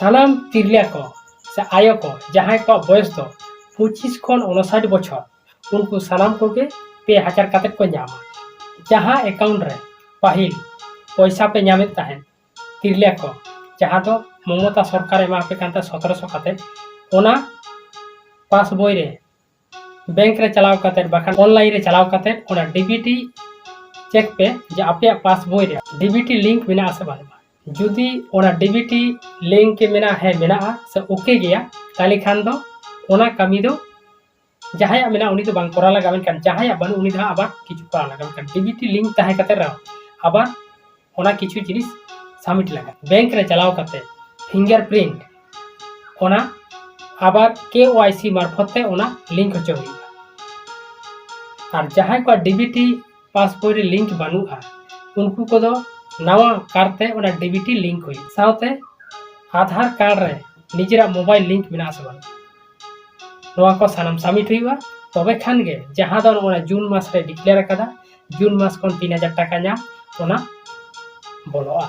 सानाम तिरलिया को से आयो को जहां को बयस दो 25 खन 59 बछर उनको सानाम को के 2000 काते को नामा जहां अकाउंट रे पाहिल पैसा पे नामे ताहेन तिरलिया को जहां तो ममता सरकार एमा पे कांता 1700 काते ओना पास बोई रे बैंक रे चलाव काते बाखान ऑनलाइन रे चलाव काते ओना डीबीटी चेक पे जे आपे पास बोई रे डीबीटी लिंक बिना आसे बारे जुदी ओना डीबीटी लिंक के मेना है मेना से ओके गया ताली खान दो ओना कमी दो जहां मेना उनी तो बांग करा लगा मेनकान जहां बानु उनी दा आबार किछु करा लगा मेनकान डीबीटी लिंक ताहे काते रा आबार ओना किछु जिनिस सबमिट लगा बैंक रे चलाव काते फिंगरप्रिंट ओना आबार केवाईसी मार्फते ओना लिंक होचो हुई और जहां को डीबीटी पासपोर्ट लिंक बानुआ उनको को दो नवा कारते ओना डीबीटी लिंक हुई साउते आधार कार्ड रे निजरा मोबाइल लिंक बिना आसबान नवा को सानाम सबमिट हुईवा तबे खान गे जहां दो ओना जून मास रे डिक्लेयर कदा जून मास कोन 3000 टाका न्याम ओना बोलोआ।